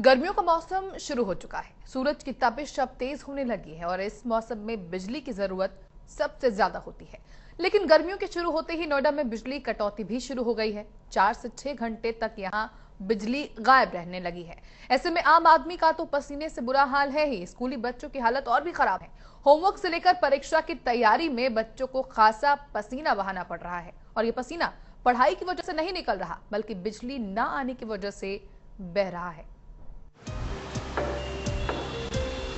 गर्मियों का मौसम शुरू हो चुका है। सूरज की तपिश अब तेज होने लगी है और इस मौसम में बिजली की जरूरत सबसे ज्यादा होती है। लेकिन गर्मियों के शुरू होते ही नोएडा में बिजली कटौती भी शुरू हो गई है। 4 से 6 घंटे तक यहां बिजली गायब रहने लगी है। ऐसे में आम आदमी का तो पसीने से बुरा हाल है ही, स्कूली बच्चों की हालत और भी खराब है। होमवर्क से लेकर परीक्षा की तैयारी में बच्चों को खासा पसीना बहाना पड़ रहा है और ये पसीना पढ़ाई की वजह से नहीं निकल रहा, बल्कि बिजली न आने की वजह से बह रहा है।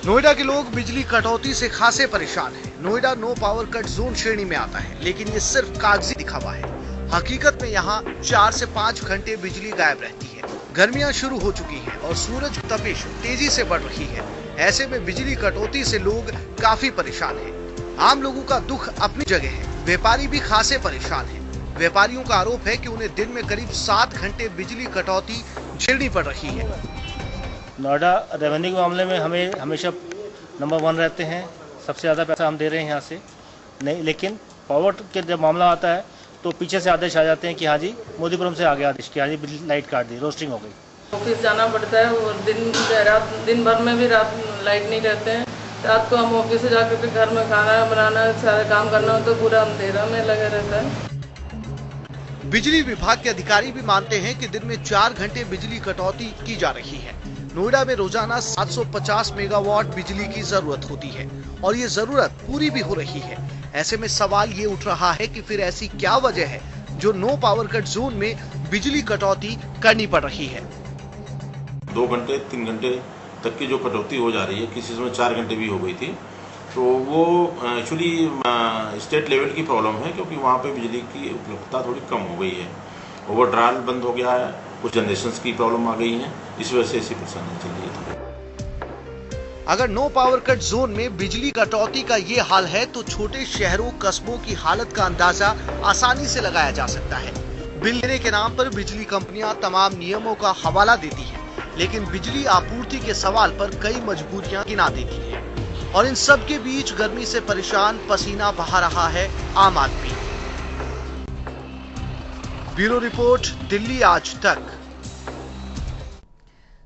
नोएडा के लोग बिजली कटौती से खासे परेशान हैं। Noida no power cut zone श्रेणी में आता है, लेकिन ये सिर्फ कागजी दिखावा है। हकीकत में यहाँ 4 से 5 घंटे बिजली गायब रहती है। गर्मियाँ शुरू हो चुकी हैं और सूरज की तपिश तेजी से बढ़ रही है। ऐसे में बिजली कटौती से लोग काफी परेशान हैं। आम लोगों का दुख अपनी जगह है, व्यापारी भी खासे परेशान हैं। व्यापारियों का आरोप है कि उन्हें दिन में करीब 7 घंटे बिजली कटौती झेलनी पड़ रही है। नोएडा रेवेन्यू के मामले में हमें हमेशा नंबर 1 रहते हैं। सबसे ज़्यादा पैसा हम दे रहे हैं यहाँ से नहीं, लेकिन पावर के जब मामला आता है तो पीछे से आदेश आ जाते हैं कि हाँ जी मोदीपुरम से आ गया आदेश कि हाँ जी बिजली लाइट काट दी, रोस्टिंग हो गई। ऑफिस जाना पड़ता है और दिन भर में भी रात लाइट नहीं रहते हैं। रात को हम ऑफिस से जाकर फिर घर में खाना बनाना सारा काम करना हो तो पूरा अंधेरा में लगे रहता है। बिजली विभाग के अधिकारी भी मानते हैं कि दिन में 4 घंटे बिजली कटौती की जा रही है। नोएडा में रोजाना 750 मेगावाट बिजली की जरूरत होती है और ये जरूरत पूरी भी हो रही है। ऐसे में सवाल ये उठ रहा है कि फिर ऐसी क्या वजह है जो नो पावर कट जोन में बिजली कटौती करनी पड़ रही है। 2 घंटे 3 घंटे तक की जो कटौती हो जा रही है, किसी समय 4 घंटे भी हो गई थी, तो वो एक्चुअली स्टेट लेवल की प्रॉब्लम है, क्योंकि वहाँ पे बिजली की उपलब्धता थोड़ी कम हो गई है। ओवरड्राल बंद हो गया है, कुछ जनरेशंस की प्रॉब्लम आ गई है, इस वजह से ऐसी परेशानी चल रही है। अगर नो पावर कट जोन में बिजली कटौती का ये हाल है तो छोटे शहरों कस्बों की हालत का अंदाजा आसानी से लगाया जा सकता है। बिल देने के नाम पर बिजली कंपनियां तमाम नियमों का हवाला देती हैं, लेकिन बिजली आपूर्ति के सवाल पर कई मजबूरियां गिना देती हैं। और इन सब के बीच गर्मी से परेशान पसीना बहा रहा है आम आदमी। ब्यूरो रिपोर्ट, दिल्ली आज तक।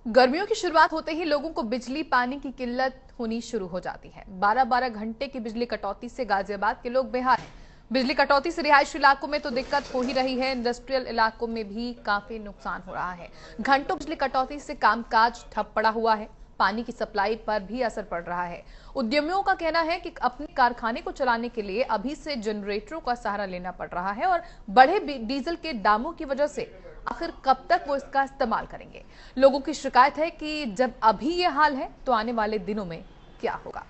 गर्मियों की शुरुआत होते ही लोगों को बिजली पानी की किल्लत होनी शुरू हो जाती है। 12-12 घंटे की बिजली कटौती से गाजियाबाद के लोग बेहाल हैं। बिजली कटौती से रिहायशी इलाकों में तो दिक्कत हो ही रही है, इंडस्ट्रियल इलाकों में भी काफी नुकसान हो रहा है। घंटों बिजली कटौती से कामकाज ठप पड़ा हुआ है। पानी की सप्लाई पर भी असर पड़ रहा है। उद्यमियों का कहना है कि अपने कारखाने को चलाने के लिए अभी से जनरेटरों का सहारा लेना पड़ रहा है और बढ़े डीजल के दामों की वजह से आखिर कब तक वो इसका इस्तेमाल करेंगे। लोगों की शिकायत है कि जब अभी ये हाल है तो आने वाले दिनों में क्या होगा।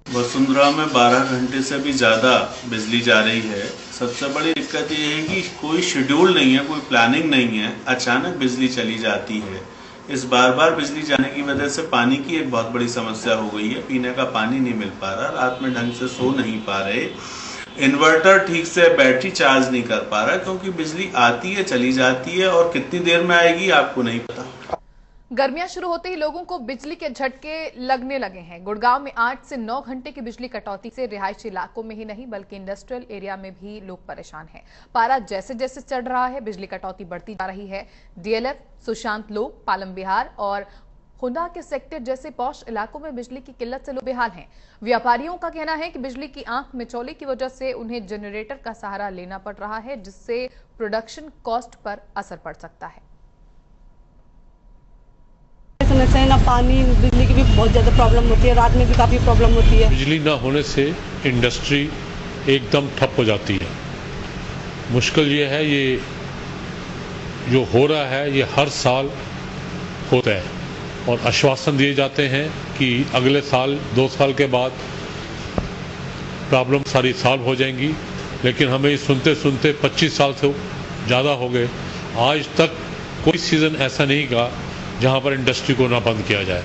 वसुंधरा में 12 घंटे से भी ज्यादा बिजली जा रही है। सबसे बड़ी दिक्कत ये है कि कोई शेड्यूल नहीं है, कोई प्लानिंग नहीं है, अचानक बिजली चली जाती है। इस बार बिजली जाने की वजह से पानी की एक बहुत बड़ी समस्या हो गई है। पीने का पानी नहीं मिल पा रहा, रात में ढंग से सो नहीं पा रहे, इन्वर्टर ठीक से बैटरी चार्ज नहीं कर पा रहा, क्योंकि बिजली आती है चली जाती है और कितनी देर में आएगी आपको नहीं पता। गर्मियां शुरू होते ही लोगों को बिजली के झटके लगने लगे हैं। गुड़गांव में 8 से 9 घंटे की बिजली कटौती से रिहायशी इलाकों में ही नहीं बल्कि इंडस्ट्रियल एरिया में भी लोग परेशान हैं। पारा जैसे जैसे चढ़ रहा है बिजली कटौती बढ़ती जा रही है। डीएलएफ, सुशांत लोग, पालम विहार और हुंडा के सेक्टर जैसे पॉश इलाकों में बिजली की किल्लत से लोग बेहाल हैं। व्यापारियों का कहना है कि बिजली की आंख मिचौली की वजह से उन्हें जनरेटर का सहारा लेना पड़ रहा है, जिससे प्रोडक्शन कॉस्ट पर असर पड़ सकता है। समस्या है ना, पानी बिजली की भी बहुत ज्यादा प्रॉब्लम होती है, रात में भी काफी प्रॉब्लम होती है। बिजली ना होने से इंडस्ट्री एकदम ठप हो जाती है। मुश्किल ये है, ये जो हो रहा है ये हर साल होता है और आश्वासन दिए जाते हैं कि अगले साल 2 साल के बाद प्रॉब्लम सारी सॉल्व हो जाएंगी, लेकिन हमें सुनते सुनते 25 साल से ज़्यादा हो गए। आज तक कोई सीजन ऐसा नहीं गया जहां पर इंडस्ट्री को ना बंद किया जाए।